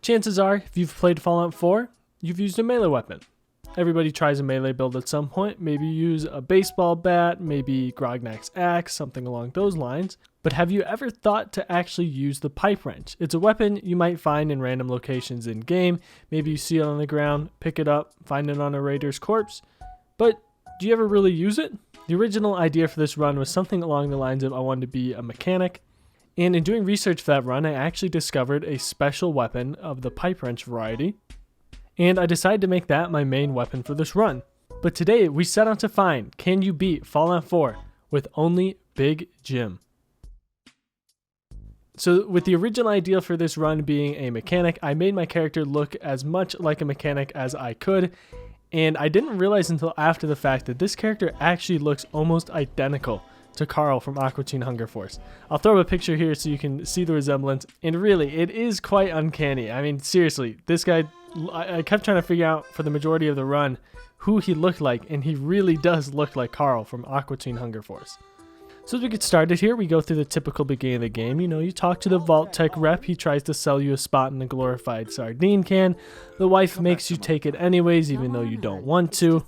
Chances are, if you've played Fallout 4, you've used a melee weapon. Everybody tries a melee build at some point. Maybe use a baseball bat, maybe Grognak's axe, something along those lines. But have you ever thought to actually use the pipe wrench? It's a weapon you might find in random locations in game. Maybe you see it on the ground, pick it up, find it on a raider's corpse. But do you ever really use it? The original idea for this run was something along the lines of I wanted to be a mechanic. And in doing research for that run, I actually discovered a special weapon of the pipe wrench variety. And I decided to make that my main weapon for this run. But today we set out to find, can you beat Fallout 4 with only Big Jim? So with the original idea for this run being a mechanic, I made my character look as much like a mechanic as I could. And I didn't realize until after the fact that this character actually looks almost identical to Carl from Aqua Teen Hunger Force. I'll throw a picture here so you can see the resemblance. And really, it is quite uncanny. I mean, seriously, this guy, I kept trying to figure out for the majority of the run who he looked like, and he really does look like Carl from Aqua Teen Hunger Force. So as we get started here, we go through the typical beginning of the game. You know, you talk to the Vault Tech rep. He tries to sell you a spot in a glorified sardine can. The wife makes you take it anyways, even though you don't want to.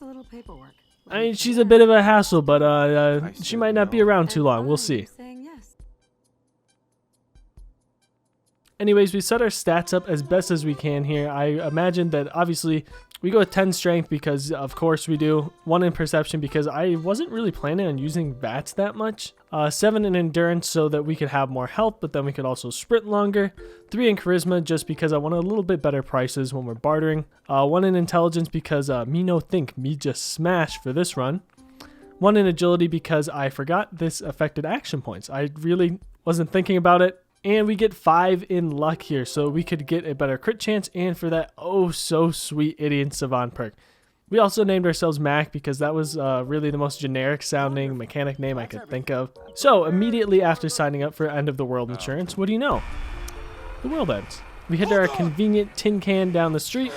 I mean, she's a bit of a hassle, but she might not be around too long. We'll see. Anyways, we set our stats up as best as we can here. I imagine that obviously we go with 10 strength because of course we do. 1 in perception because I wasn't really planning on using bats that much. 7 in endurance so that we could have more health, but then we could also sprint longer. 3 in charisma just because I wanted a little bit better prices when we're bartering. 1 in intelligence because me no think, me just smash for this run. 1 in agility because I forgot this affected action points. I really wasn't thinking about it. And we get 5 in luck here, so we could get a better crit chance, and for that oh so sweet Idiot Savant perk. We also named ourselves Mac because that was really the most generic sounding mechanic name I could think of. So immediately after signing up for End of the World insurance, what do you know? The world ends. We hit our convenient tin can down the street.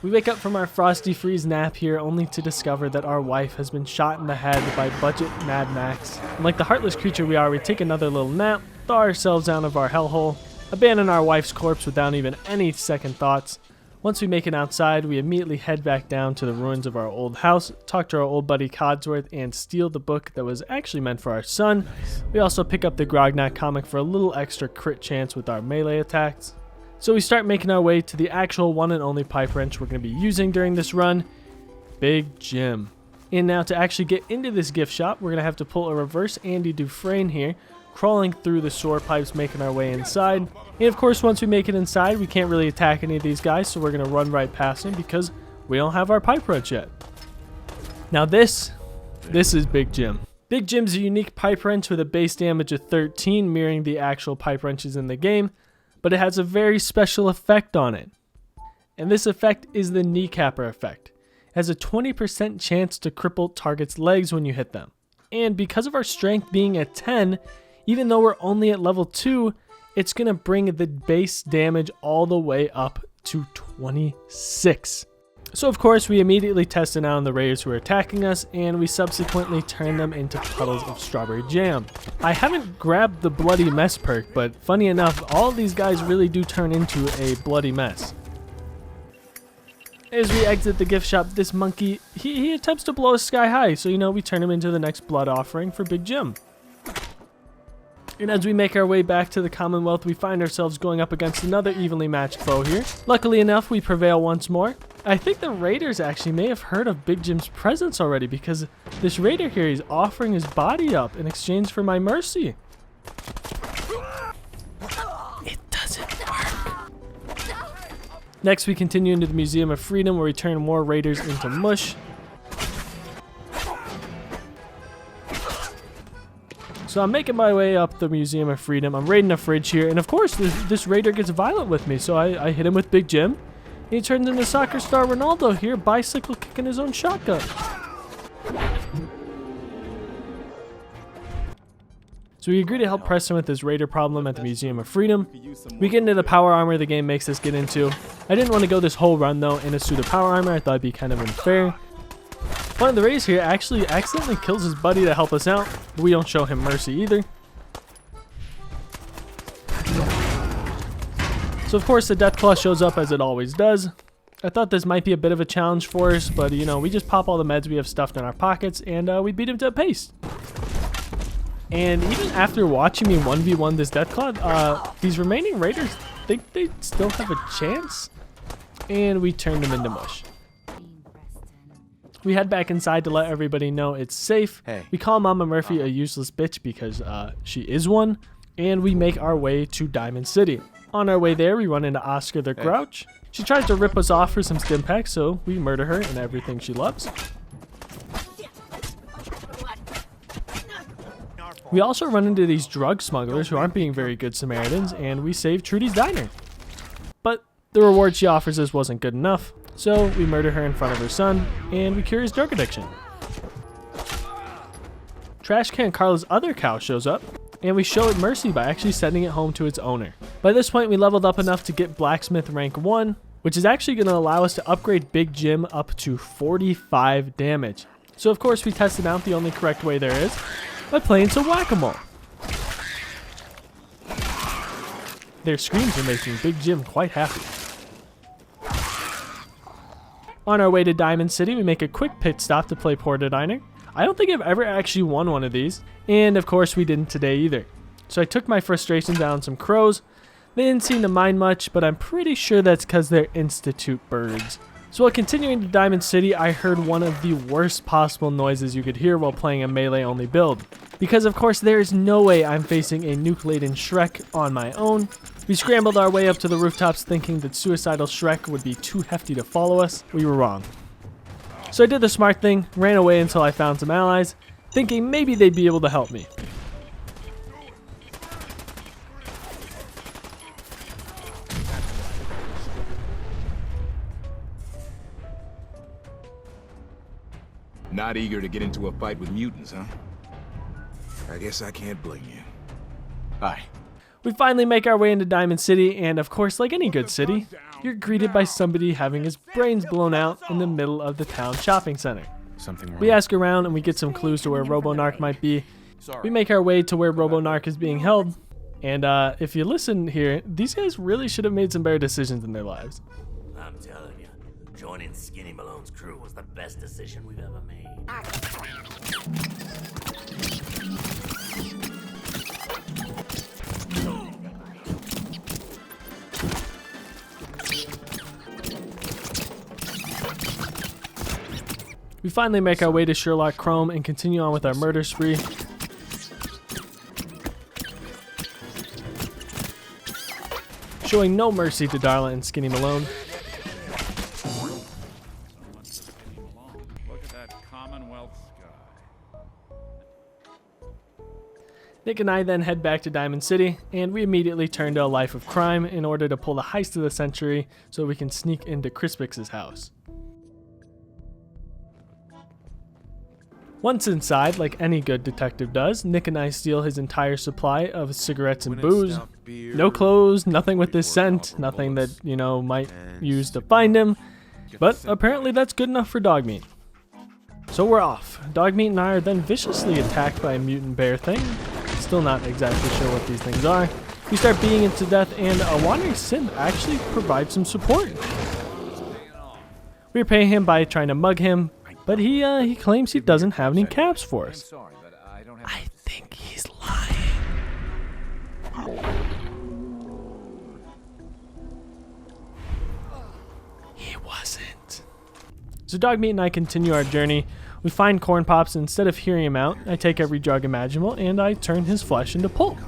We wake up from our Frosty Freeze nap here only to discover that our wife has been shot in the head by budget Mad Max. And like the heartless creature we are, we take another little nap, thaw ourselves out of our hellhole, abandon our wife's corpse without even any second thoughts. Once we make it outside, we immediately head back down to the ruins of our old house, talk to our old buddy Codsworth, and steal the book that was actually meant for our son. We also pick up the Grognak comic for a little extra crit chance with our melee attacks. So we start making our way to the actual one and only pipe wrench we're going to be using during this run, Big Jim. And now to actually get into this gift shop, we're going to have to pull a reverse Andy Dufresne here, crawling through the sewer pipes, making our way inside. And of course, once we make it inside, we can't really attack any of these guys, so we're going to run right past them because we don't have our pipe wrench yet. Now this is Big Jim. Big Jim's a unique pipe wrench with a base damage of 13, mirroring the actual pipe wrenches in the game, but it has a very special effect on it. And this effect is the kneecapper effect. It has a 20% chance to cripple targets' legs when you hit them. And because of our strength being at 10, even though we're only at level 2, it's going to bring the base damage all the way up to 26. So of course we immediately tested out on the raiders who are attacking us, and we subsequently turn them into puddles of strawberry jam. I haven't grabbed the bloody mess perk, but funny enough, all of these guys really do turn into a bloody mess. As we exit the gift shop, this monkey, he attempts to blow us sky high, so you know, we turn him into the next blood offering for Big Jim. And as we make our way back to the Commonwealth, we find ourselves going up against another evenly matched foe here. Luckily enough, we prevail once more. I think the raiders actually may have heard of Big Jim's presence already because this raider here is offering his body up in exchange for my mercy. It doesn't work. Next, we continue into the Museum of Freedom where we turn more raiders into mush. So I'm making my way up the Museum of Freedom. I'm raiding a fridge here, and of course this raider gets violent with me, so I hit him with Big Jim. He turns into soccer star Ronaldo here, bicycle kicking his own shotgun. So we agree to help Preston with his raider problem at the Museum of Freedom. We get into the power armor the game makes us get into. I didn't want to go this whole run though in a suit of power armor. I thought it'd be kind of unfair. One of the raiders here actually accidentally kills his buddy to help us out, but we don't show him mercy either. So of course the Deathclaw shows up as it always does. I thought this might be a bit of a challenge for us, but you know, we just pop all the meds we have stuffed in our pockets and we beat him to a paste. And even after watching me 1v1 this Deathclaw, these remaining raiders think they still have a chance, and we turned them into mush. We head back inside to let everybody know it's safe. Hey. We call Mama Murphy a useless bitch because she is one, and we make our way to Diamond City. On our way there, we run into Oscar the Grouch. She tries to rip us off for some stim packs, so we murder her and everything she loves. We also run into these drug smugglers who aren't being very good Samaritans, and we save Trudy's diner. But the reward she offers us wasn't good enough, so we murder her in front of her son, and we cure his drug addiction. Trash Can Carla's other cow shows up, and we show it mercy by actually sending it home to its owner. By this point, we leveled up enough to get Blacksmith rank 1, which is actually going to allow us to upgrade Big Jim up to 45 damage. So of course we tested out the only correct way there is, by playing some whack-a-mole. Their screams are making Big Jim quite happy. On our way to Diamond City, we make a quick pit stop to play Porta Diner. I don't think I've ever actually won one of these, and of course we didn't today either. So I took my frustrations out on some crows. They didn't seem to mind much, but I'm pretty sure that's because they're Institute birds. So while continuing to Diamond City, I heard one of the worst possible noises you could hear while playing a melee-only build. Because of course there is no way I'm facing a nuke-laden Shrek on my own. We scrambled our way up to the rooftops thinking that suicidal Shrek would be too hefty to follow us. We were wrong. So I did the smart thing, ran away until I found some allies, thinking maybe they'd be able to help me. Not eager to get into a fight with mutants, huh? I guess I can't blame you. Bye. We finally make our way into Diamond City, and of course, like any good city, you're greeted by somebody having his brains blown out in the middle of the town shopping center. Something wrong. We ask around and we get some clues to where RoboNarc might be. We make our way to where RoboNarc is being held, and if you listen here, these guys really should have made some better decisions in their lives. I'm telling you, joining Skinny Malone's crew was the best decision we've ever made. We finally make our way to Sherlock Chrome and continue on with our murder spree. Showing no mercy to Darla and Skinny Malone. Look at that commonwealth sky. Nick and I then head back to Diamond City, and we immediately turn to a life of crime in order to pull the heist of the century so we can sneak into Crispix's house. Once inside, like any good detective does, Nick and I steal his entire supply of cigarettes and booze. No clothes, nothing with this scent, nothing that, you know, might use to find him. But apparently that's good enough for Dogmeat. So we're off. Dogmeat and I are then viciously attacked by a mutant bear thing. Still not exactly sure what these things are. We start beating it to death, and a wandering synth actually provides some support. We repay him by trying to mug him, but he claims he doesn't have any caps for us. I think he's lying. He wasn't. So Dogmeat and I continue our journey. We find Corn Pops, and instead of hearing him out, I take every drug imaginable and I turn his flesh into pulp.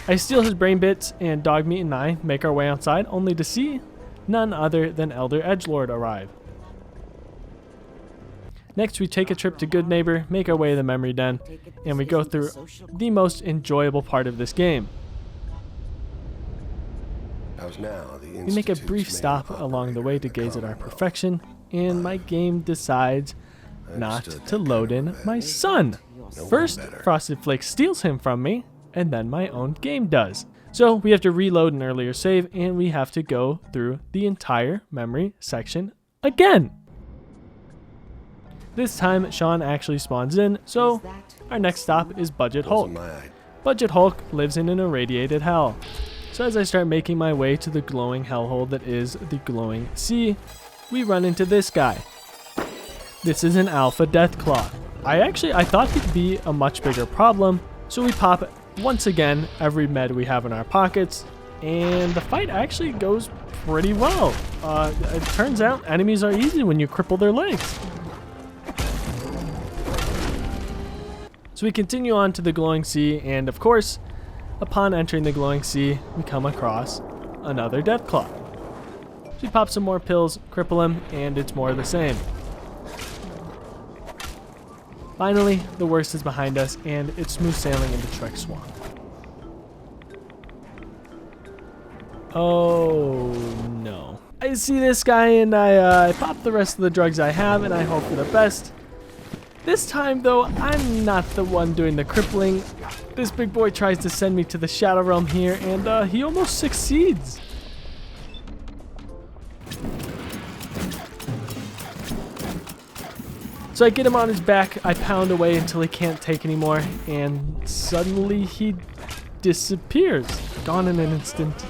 I steal his brain bits, and Dogmeat and I make our way outside, only to see none other than Elder Edgelord arrive. Next, we take a trip to Good Neighbor, make our way to the Memory Den, and we go through the most enjoyable part of this game. We make a brief stop along the way to gaze at our perfection, and my game decides not to load in my son. First, Frosted Flakes steals him from me, and then my own game does. So we have to reload an earlier save, and we have to go through the entire memory section again. This time, Sean actually spawns in, so our next stop is Budget Hulk. Budget Hulk lives in an irradiated hell. So as I start making my way to the glowing hellhole that is the glowing sea, we run into this guy. This is an Alpha Deathclaw. I thought he'd be a much bigger problem, so we pop once again every med we have in our pockets, and the fight actually goes pretty well. It turns out enemies are easy when you cripple their legs. So we continue on to the glowing sea, and of course, upon entering the glowing sea, we come across another Deathclaw. So we pop some more pills, cripple him, and it's more of the same. Finally, the worst is behind us, and it's smooth sailing into Trek Swamp. Oh no. I see this guy, and I pop the rest of the drugs I have, and I hope for the best. This time, though, I'm not the one doing the crippling. This big boy tries to send me to the Shadow Realm here, and he almost succeeds. So I get him on his back, I pound away until he can't take anymore, and suddenly he disappears. Gone in an instant,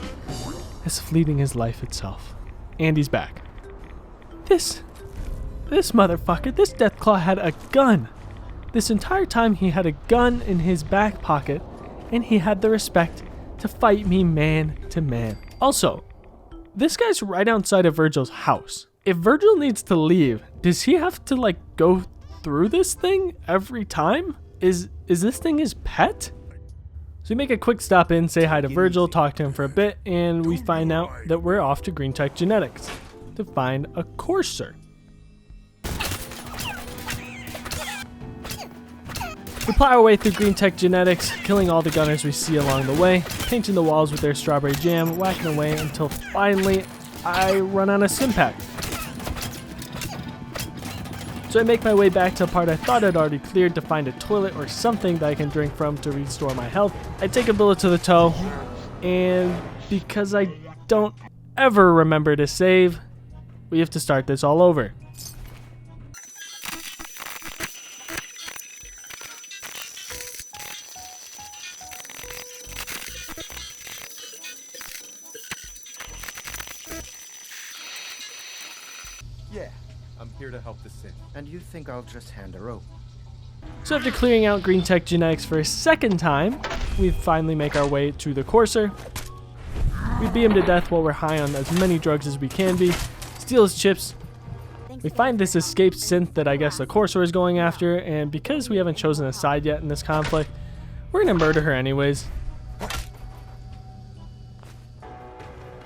as fleeting as life itself. And he's back. This motherfucker, this Deathclaw had a gun. This entire time he had a gun in his back pocket, and he had the respect to fight me man to man. Also, this guy's right outside of Virgil's house. If Virgil needs to leave, does he have to like go through this thing every time? Is this thing his pet? So we make a quick stop in, say hi to Virgil, talk to him for a bit, and we find out that we're off to Green Tech Genetics to find a courser. We plow our way through Green Tech Genetics, killing all the gunners we see along the way, painting the walls with their strawberry jam, whacking away until finally I run on a Stimpack. So I make my way back to a part I thought I'd already cleared to find a toilet or something that I can drink from to restore my health. I take a bullet to the toe, and because I don't ever remember to save, we have to start this all over. Yeah, I'm here to help the city. And you think I'll just hand a rope? So after clearing out Green Tech Genetics for a second time, we finally make our way to the courser. We beat him to death while we're high on as many drugs as we can be, steal his chips. We find this escaped synth that I guess the courser is going after, and because we haven't chosen a side yet in this conflict, we're gonna murder her anyways.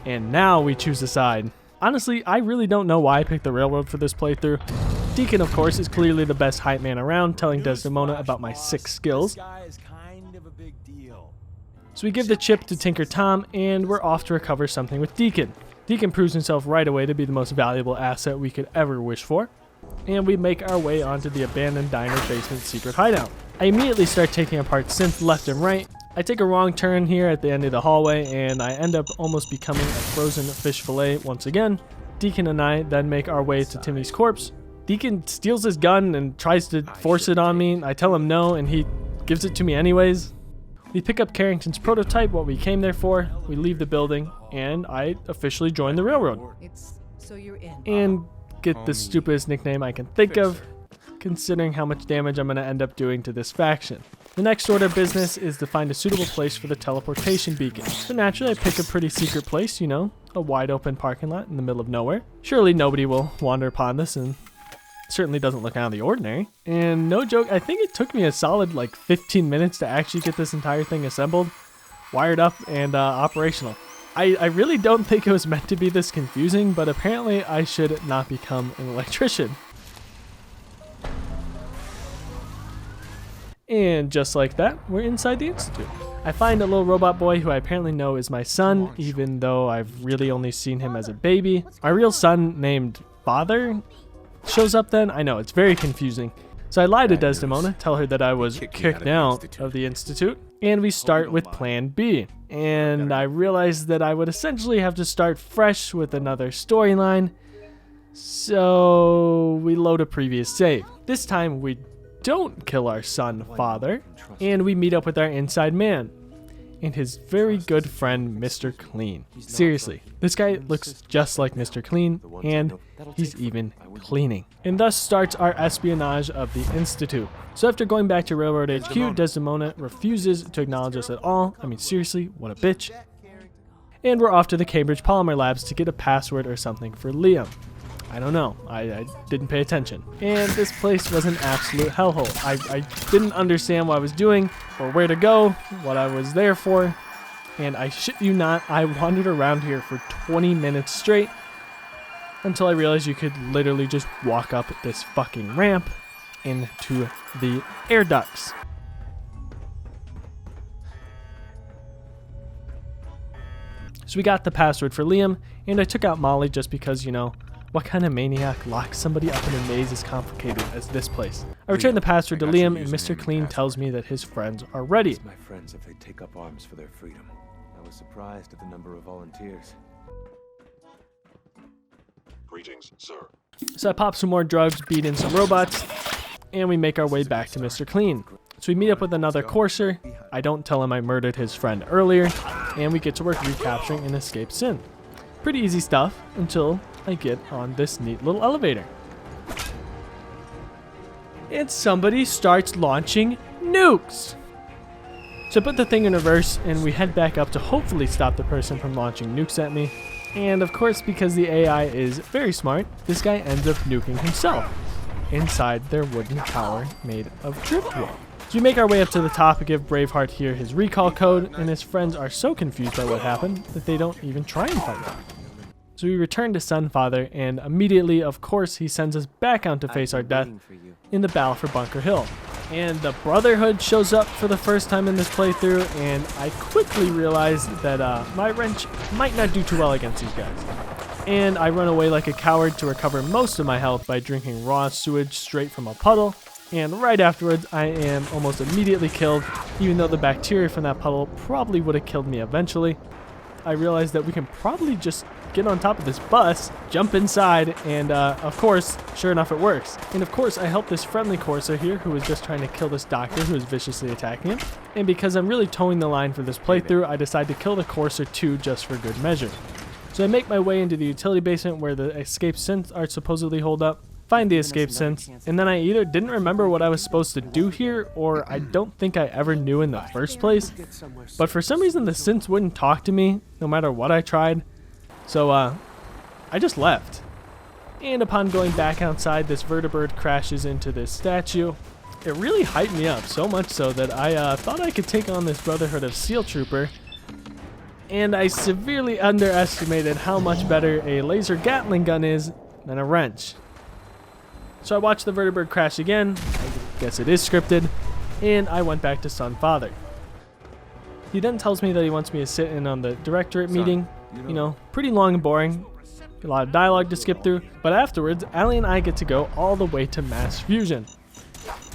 And now we choose a side. Honestly, I really don't know why I picked the railroad for this playthrough. Deacon, of course, is clearly the best hype man around, telling Desdemona about my 6 skills. So we give the chip to Tinker Tom, and we're off to recover something with Deacon. Deacon proves himself right away to be the most valuable asset we could ever wish for, and we make our way onto the abandoned diner basement secret hideout. I immediately start taking apart synth left and right. I take a wrong turn here at the end of the hallway, and I end up almost becoming a frozen fish fillet once again. Deacon and I then make our way to Timmy's corpse. Deacon steals his gun and tries to force it on me. I tell him no, and he gives it to me anyways. We pick up Carrington's prototype, what we came there for. We leave the building, and I officially join the railroad. So you're in. And get the stupidest nickname I can think of, considering how much damage I'm going to end up doing to this faction. The next order of business is to find a suitable place for the teleportation beacon. So naturally I pick a pretty secret place, you know, a wide open parking lot in the middle of nowhere. Surely nobody will wander upon this, and certainly doesn't look out of the ordinary. And no joke, I think it took me a solid like 15 minutes to actually get this entire thing assembled, wired up, and operational. I really don't think it was meant to be this confusing, but apparently I should not become an electrician. And just like that, we're inside the Institute. I find a little robot boy who I apparently know is my son, even though I've really only seen him as a baby. My real son, named Father, shows up then. I know, it's very confusing. So I lie to Desdemona, tell her that I was kicked out of the Institute, and we start with Plan B. And I realized that I would essentially have to start fresh with another storyline, so we load a previous save. This time we don't kill our son, Father, and we meet up with our inside man and his very good friend, Mr. Clean. Seriously, this guy looks just like Mr. Clean, and he's even cleaning. And thus starts our espionage of the Institute. So after going back to Railroad HQ, Desdemona refuses to acknowledge us at all. I mean, seriously, what a bitch. And we're off to the Cambridge Polymer Labs to get a password or something for Liam. I don't know. I didn't pay attention. And this place was an absolute hellhole. I didn't understand what I was doing or where to go, what I was there for. And I shit you not, I wandered around here for 20 minutes straight until I realized you could literally just walk up this fucking ramp into the air ducts. So we got the password for Liam, and I took out Molly just because, you know, what kind of maniac locks somebody up in a maze as complicated as this place? I returned the password to Liam, and Mr. Clean tells me that his friends are ready. My friends, if they take up arms for their freedom. I was surprised at the number of volunteers. Greetings, sir. So I pop some more drugs, beat in some robots, and we make our way back to Mr. Clean. So we meet up with another courser. I don't tell him I murdered his friend earlier, and we get to work recapturing an escaped synth. Pretty easy stuff until I get on this neat little elevator. And somebody starts launching nukes. So I put the thing in reverse, and we head back up to hopefully stop the person from launching nukes at me. And of course, because the AI is very smart, this guy ends up nuking himself inside their wooden tower made of driftwood. So we make our way up to the top and give Braveheart here his recall code, and his friends are so confused by what happened that they don't even try and fight back. So we return to Sunfather, and immediately, of course, he sends us back out to face our death in the battle for Bunker Hill. And the Brotherhood shows up for the first time in this playthrough, and I quickly realized that my wrench might not do too well against these guys. And I run away like a coward to recover most of my health by drinking raw sewage straight from a puddle. And right afterwards, I am almost immediately killed, even though the bacteria from that puddle probably would have killed me eventually. I realized that we can probably just get on top of this bus, jump inside, and of course, sure enough, it works. And of course, I helped this friendly courser here who was just trying to kill this doctor who was viciously attacking him. And because I'm really towing the line for this playthrough, I decide to kill the courser too, just for good measure. So I make my way into the utility basement where the escape synths are supposedly holed up, find the escape synths, and then I either didn't remember what I was supposed to do here, or I don't think I ever knew in the first place. But for some reason, the synths wouldn't talk to me, no matter what I tried. So, I just left. And upon going back outside, this vertibird crashes into this statue. It really hyped me up, so much so that I thought I could take on this Brotherhood of Steel Trooper. And I severely underestimated how much better a laser Gatling gun is than a wrench. So I watched the vertibird crash again. I guess it is scripted. And I went back to Sunfather. He then tells me that he wants me to sit in on the directorate meeting. You know, pretty long and boring. A lot of dialogue to skip through. But afterwards, Allie and I get to go all the way to mass fusion,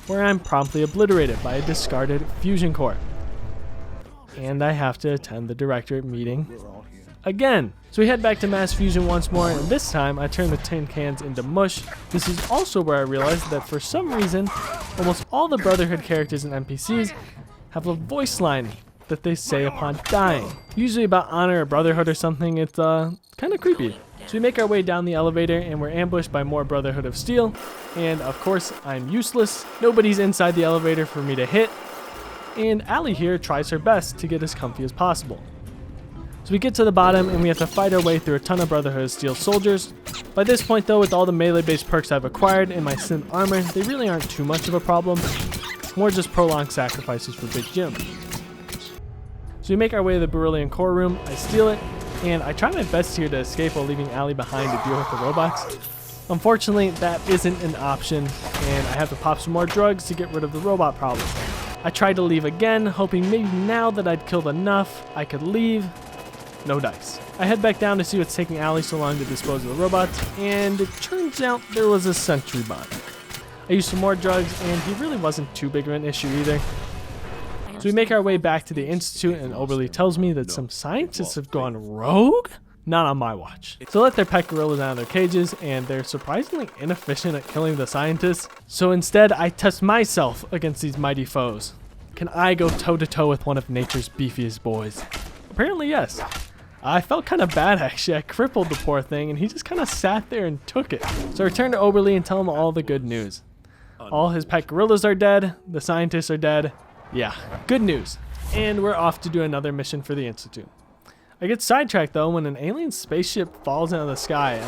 where I'm promptly obliterated by a discarded fusion core. And I have to attend the directorate meeting again. So we head back to mass fusion once more, and this time I turn the tin cans into mush. This is also where I realized that for some reason, almost all the Brotherhood characters and NPCs have a voice line that they say upon dying. Usually about honor or brotherhood or something. It's kind of creepy. So we make our way down the elevator, and we're ambushed by more Brotherhood of Steel. And of course, I'm useless. Nobody's inside the elevator for me to hit. And Allie here tries her best to get as comfy as possible. So we get to the bottom, and we have to fight our way through a ton of Brotherhood of Steel soldiers. By this point though, with all the melee-based perks I've acquired and my synth armor, they really aren't too much of a problem. More just prolonged sacrifices for Big Jim. So we make our way to the beryllium core room, I steal it, and I try my best here to escape while leaving Allie behind to deal with the robots. Unfortunately, that isn't an option, and I have to pop some more drugs to get rid of the robot problem. I tried to leave again, hoping maybe now that I'd killed enough, I could leave. No dice. I head back down to see what's taking Allie so long to dispose of the robots, and it turns out there was a sentry bot. I used some more drugs, and he really wasn't too big of an issue either. So we make our way back to the Institute, and Oberly tells me that some scientists have gone rogue? Not on my watch. So let their pet gorillas out of their cages, and they're surprisingly inefficient at killing the scientists. So instead, I test myself against these mighty foes. Can I go toe-to-toe with one of nature's beefiest boys? Apparently, yes. I felt kind of bad, actually. I crippled the poor thing, and he just kind of sat there and took it. So I returned to Oberly and tell him all the good news. All his pet gorillas are dead. The scientists are dead. Yeah, good news. And we're off to do another mission for the Institute. I get sidetracked though when an alien spaceship falls out of the sky.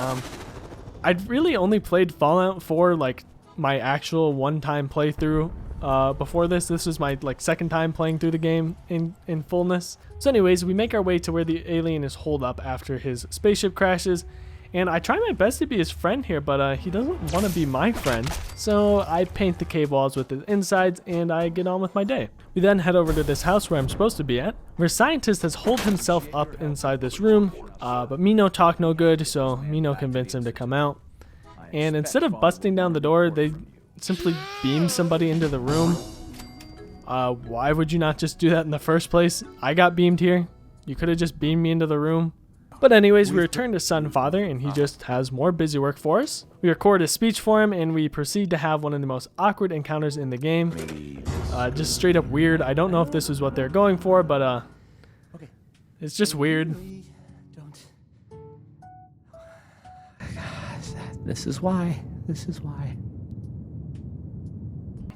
I'd really only played Fallout 4 like my actual one-time playthrough before this. This was my like second time playing through the game in fullness. So anyways, we make our way to where the alien is holed up after his spaceship crashes. And I try my best to be his friend here, but he doesn't want to be my friend. So I paint the cave walls with the insides and I get on with my day. We then head over to this house where I'm supposed to be at, where a scientist has holed himself up inside this room. But Mino talked no good, so Mino convinced him to come out. And instead of busting down the door, they simply beam somebody into the room. Why would you not just do that in the first place? I got beamed here. You could have just beamed me into the room. But anyways, we return to Son Father, and he just has more busy work for us. We record a speech for him, and we proceed to have one of the most awkward encounters in the game. Just straight up weird. I don't know if this is what they're going for, but it's just weird. This is why. This is why.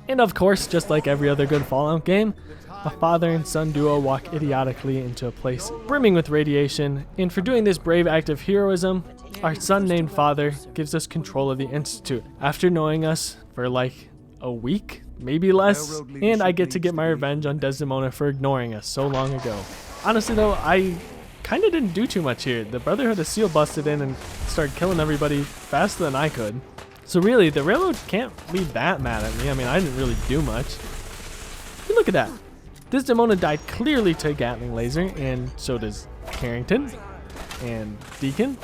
And of course, just like every other good Fallout game, a father and son duo walk idiotically into a place brimming with radiation, and for doing this brave act of heroism, our son named Father gives us control of the Institute after knowing us for like a week, maybe less, and I get to get my revenge on Desdemona for ignoring us so long ago. Honestly though, I kind of didn't do too much here. The Brotherhood of Steel busted in and started killing everybody faster than I could. So really, the Railroad can't be that mad at me. I mean, I didn't really do much. But look at that. Desdemona died clearly to a Gatling laser, and so does Carrington and Deacon.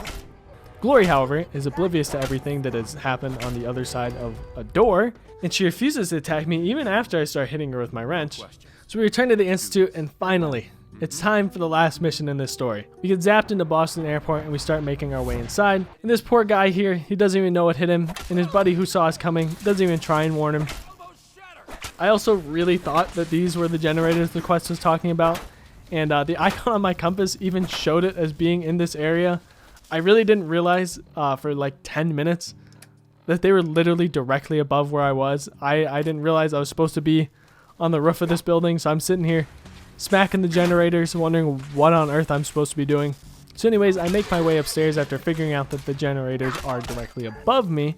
Glory, however, is oblivious to everything that has happened on the other side of a door, and she refuses to attack me even after I start hitting her with my wrench. So we return to the Institute, and finally, it's time for the last mission in this story. We get zapped into Boston Airport, and we start making our way inside. And this poor guy here, he doesn't even know what hit him, and his buddy who saw us coming doesn't even try and warn him. I also really thought that these were the generators the quest was talking about, and the icon on my compass even showed it as being in this area. I really didn't realize for like 10 minutes that they were literally directly above where I was. I didn't realize I was supposed to be on the roof of this building, so I'm sitting here smacking the generators, wondering what on earth I'm supposed to be doing. So anyways, I make my way upstairs after figuring out that the generators are directly above me,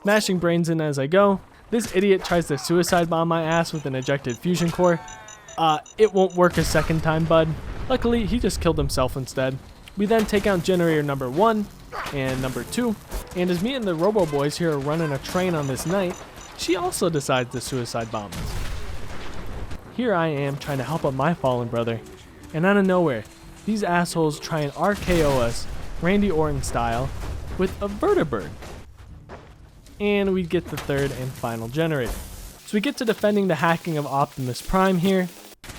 mashing brains in as I go. This idiot tries to suicide bomb my ass with an ejected fusion core. It won't work a second time, bud. Luckily, he just killed himself instead. We then take out generator number 1 and number 2, and as me and the Robo Boys here are running a train on this night, she also decides to suicide bomb us. Here I am trying to help up my fallen brother, and out of nowhere, these assholes try and RKO us, Randy Orton style, with a vertibird. And we get the third and final generator. So we get to defending the hacking of Optimus Prime here,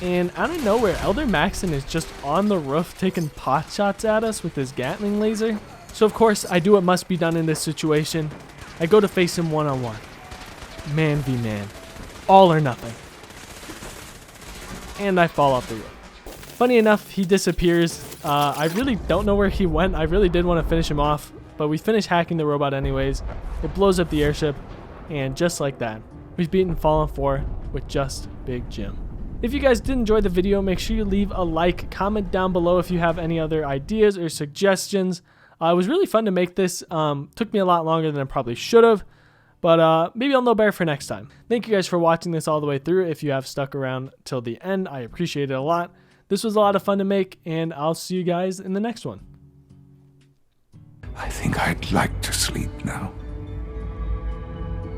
and out of nowhere, Elder Maxon is just on the roof taking pot shots at us with his Gatling laser. So of course, I do what must be done in this situation. I go to face him one-on-one. Man v man. All or nothing. And I fall off the roof. Funny enough, he disappears. I really don't know where he went. I really did want to finish him off, but we finish hacking the robot anyways. It blows up the airship, and just like that, we've beaten Fallen 4 with just Big Jim. If you guys did enjoy the video, make sure you leave a like, comment down below if you have any other ideas or suggestions. It was really fun to make this. Took me a lot longer than I probably should have, but maybe I'll know better for next time. Thank you guys for watching this all the way through. If you have stuck around till the end, I appreciate it a lot. This was a lot of fun to make, and I'll see you guys in the next one. I think I'd like to sleep now.